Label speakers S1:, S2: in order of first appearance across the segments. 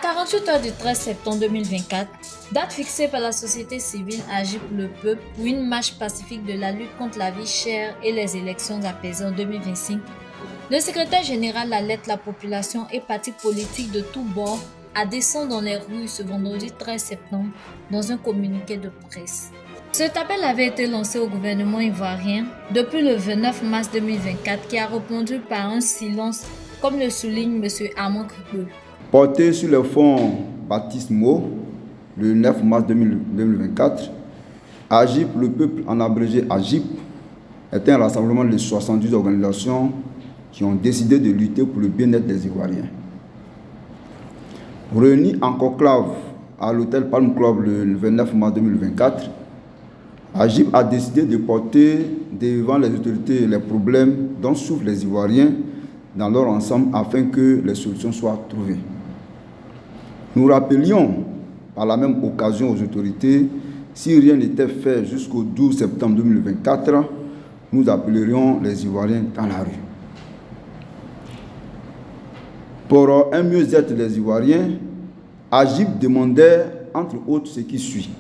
S1: 48 heures du 13 septembre 2024, date fixée par la société civile Agir pour le peuple pour une marche pacifique de la lutte contre la vie chère et les élections apaisées en 2025, le secrétaire général alerte la population et partis politiques de tous bords à descendre dans les rues ce vendredi 13 septembre dans un communiqué de presse. Cet appel avait été lancé au gouvernement ivoirien depuis le 29 mars 2024 qui a répondu par un silence, comme le souligne M. Armand Kripke.
S2: Porté sur le fonds baptismaux le 9 mars 2024, Agir pour le peuple, en abrégé AGIP, est un rassemblement de 70 organisations qui ont décidé de lutter pour le bien-être des Ivoiriens. Réunis en conclave à l'hôtel Palm Club le 29 mars 2024, AGIP a décidé de porter devant les autorités les problèmes dont souffrent les Ivoiriens dans leur ensemble afin que les solutions soient trouvées. Nous rappelions par la même occasion aux autorités, si rien n'était fait jusqu'au 12 septembre 2024, nous appellerions les Ivoiriens dans la rue. Pour un mieux-être des Ivoiriens, AGIP demandait entre autres ce qui suit.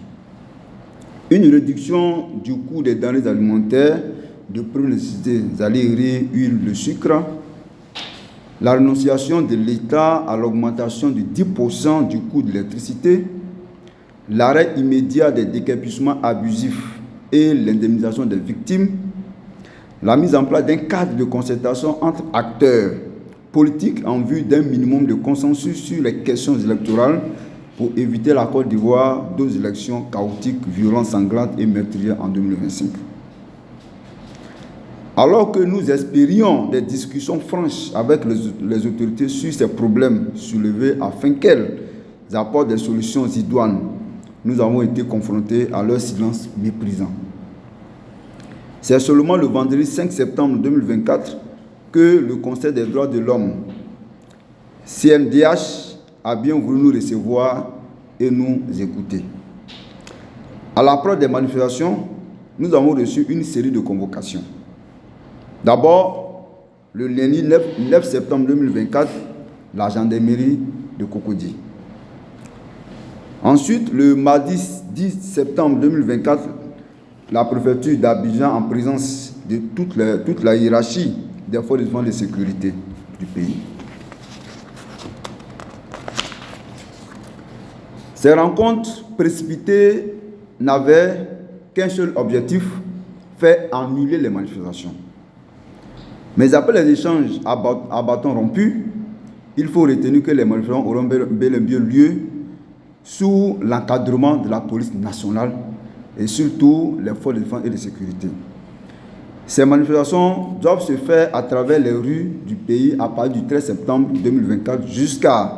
S2: Une réduction du coût des denrées alimentaires de première nécessité, riz, huile, le sucre, la renonciation de l'État à l'augmentation de 10% du coût de l'électricité, l'arrêt immédiat des décapissements abusifs et l'indemnisation des victimes, la mise en place d'un cadre de concertation entre acteurs politiques en vue d'un minimum de consensus sur les questions électorales pour éviter la Côte d'Ivoire deux élections chaotiques, violentes, sanglantes et meurtrières en 2025. Alors que nous espérions des discussions franches avec les autorités sur ces problèmes soulevés afin qu'elles apportent des solutions idoines, nous avons été confrontés à leur silence méprisant. C'est seulement le vendredi 5 septembre 2024 que le Conseil des droits de l'homme, CNDH, a bien voulu nous recevoir et nous écouter. À l'approche des manifestations, nous avons reçu une série de convocations. D'abord, le lundi 9 septembre 2024, la gendarmerie de Cocody. Ensuite, le mardi 10 septembre 2024, la préfecture d'Abidjan en présence de toute la hiérarchie des forces de défense et de sécurité du pays. Ces rencontres précipitées n'avaient qu'un seul objectif, faire annuler les manifestations. Mais après les échanges à bâton rompu, il faut retenir que les manifestations auront bel et bien lieu sous l'encadrement de la police nationale et surtout les forces de défense et de sécurité. Ces manifestations doivent se faire à travers les rues du pays à partir du 13 septembre 2024 jusqu'à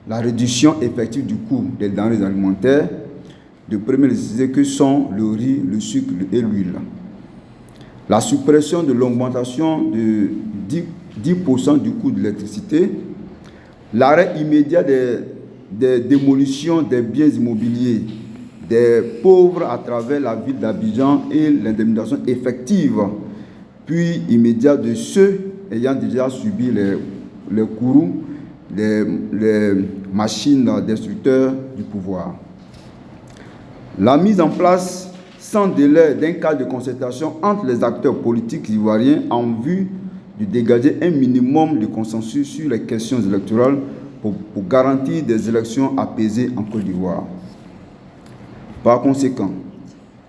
S2: la réduction effective du coût des denrées alimentaires de première nécessité que sont le riz, le sucre et l'huile. La suppression de l'augmentation de 10% du coût de l'électricité, l'arrêt immédiat des démolitions des biens immobiliers des pauvres à travers la ville d'Abidjan et l'indemnisation effective, puis immédiate de ceux ayant déjà subi les courroux, les machines destructeurs du pouvoir. La mise en place sans délai d'un cadre de concertation entre les acteurs politiques ivoiriens en vue de dégager un minimum de consensus sur les questions électorales pour garantir des élections apaisées en Côte d'Ivoire. Par conséquent,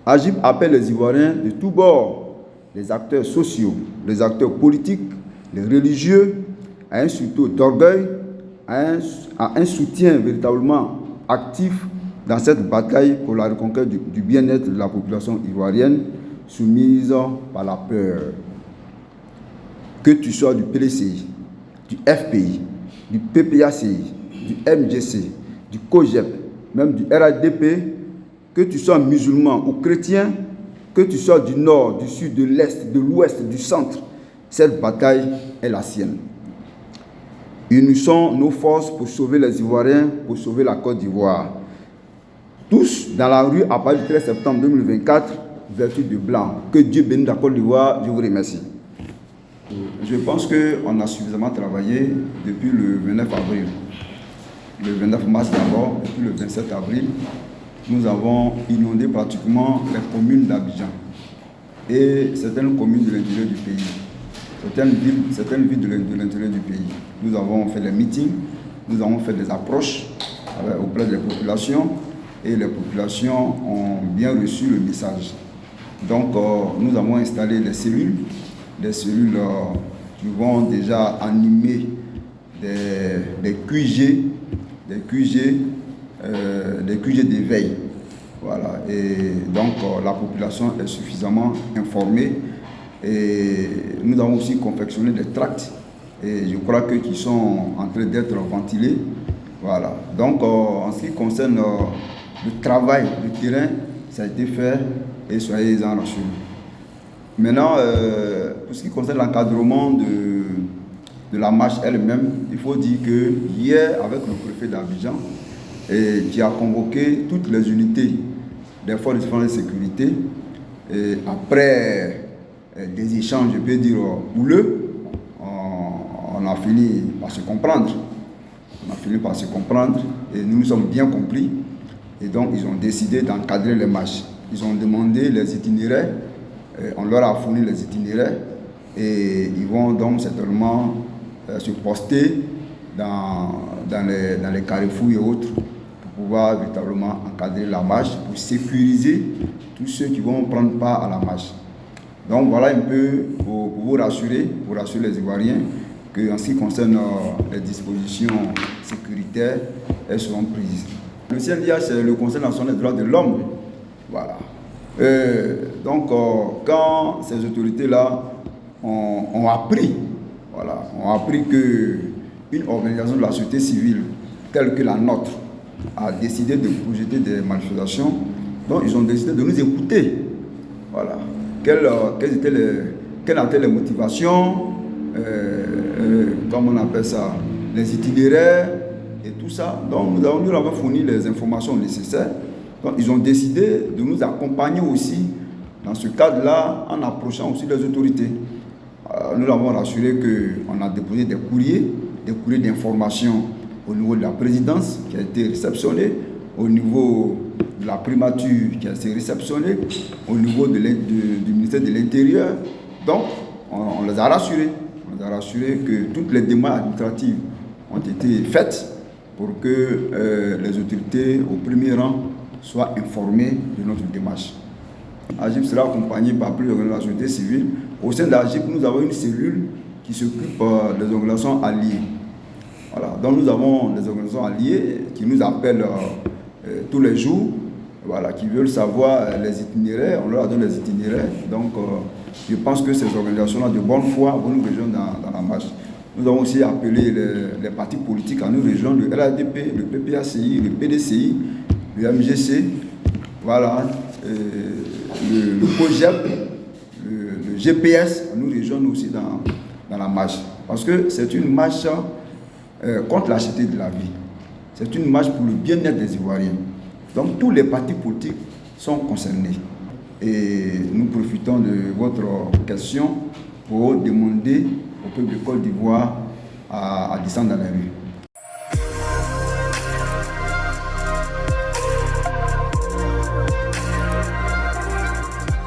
S2: AGIP appelle les Ivoiriens de tous bords, les acteurs sociaux, les acteurs politiques, les religieux, à un surtout d'orgueil, à un soutien véritablement actif dans cette bataille pour la reconquête du bien-être de la population ivoirienne soumise par la peur. Que tu sois du PDCI, du FPI, du PPACI, du MGC, du COGEP, même du RADP, que tu sois musulman ou chrétien, que tu sois du nord, du sud, de l'est, de l'ouest, du centre, cette bataille est la sienne. Unissons nos forces pour sauver les Ivoiriens, pour sauver la Côte d'Ivoire. Tous dans la rue à partir du 13 septembre 2024, vêtus de blanc. Que Dieu bénisse la Côte d'Ivoire, je vous remercie. Je pense qu'on a suffisamment travaillé depuis le 29 avril. le 29 mars d'abord, et puis le 27 avril, nous avons inondé pratiquement les communes d'Abidjan et certaines communes de l'intérieur du pays, certaines villes de l'intérieur du pays. Nous avons fait les meetings, nous avons fait des approches auprès des populations et les populations ont bien reçu le message. Donc nous avons installé des cellules qui vont déjà animer des QG d'éveil. Voilà. Et donc la population est suffisamment informée et nous avons aussi confectionné des tracts et je crois que qui sont en train d'être ventilés. Voilà. Donc en ce qui concerne le travail de terrain, ça a été fait et soyez-en rassurés. Maintenant, pour ce qui concerne l'encadrement de la marche elle-même, il faut dire que hier, avec le préfet d'Abidjan, qui a convoqué toutes les unités des forces de défense et de sécurité, et après des échanges, je peux dire, houleux, on a fini par se comprendre. Et nous nous sommes bien compris. Et donc, ils ont décidé d'encadrer les marches. Ils ont demandé les itinéraires, on leur a fourni les itinéraires, et ils vont donc certainement se poster dans les carrefours et autres pour pouvoir véritablement encadrer la marche, pour sécuriser tous ceux qui vont prendre part à la marche. Donc voilà un peu pour vous rassurer, pour rassurer les Ivoiriens, qu'en ce qui concerne les dispositions sécuritaires, elles seront prises. Le CNDH, c'est le Conseil national des droits de l'homme. Voilà. Donc quand ces autorités-là ont appris qu'une organisation de la société civile telle que la nôtre a décidé de projeter des manifestations, donc ils ont décidé de nous écouter. Voilà. Quelles étaient les motivations, comment on appelle ça, les itinéraires et tout ça. Donc nous leur avons fourni les informations nécessaires. Donc ils ont décidé de nous accompagner aussi dans ce cadre-là en approchant aussi les autorités. Nous l'avons rassuré qu'on a déposé des courriers d'information au niveau de la présidence qui a été réceptionné, au niveau de la primature qui a été réceptionné, au niveau du ministère de l'Intérieur. Donc, on les a rassurés. On les a rassurés que toutes les démarches administratives ont été faites pour que les autorités au premier rang soient informées de notre démarche. AGIP sera accompagné par plusieurs organisations de la société civile. Au sein de l'AGIP, nous avons une cellule qui s'occupe des organisations alliées. Voilà. Donc nous avons des organisations alliées qui nous appellent tous les jours, voilà, qui veulent savoir les itinéraires. On leur donne les itinéraires. Donc je pense que ces organisations-là de bonne foi vont nous rejoindre dans la marche. Nous avons aussi appelé les partis politiques à nous rejoindre, le RADP, le PPACI, le PDCI, le MGC, voilà, le COGEP, le GPS, à nous rejoindre aussi dans la marche. Parce que c'est une marche contre la cherté de la vie. C'est une marche pour le bien-être des Ivoiriens. Donc tous les partis politiques sont concernés. Et nous profitons de votre question pour demander au peuple de Côte d'Ivoire à descendre dans la rue.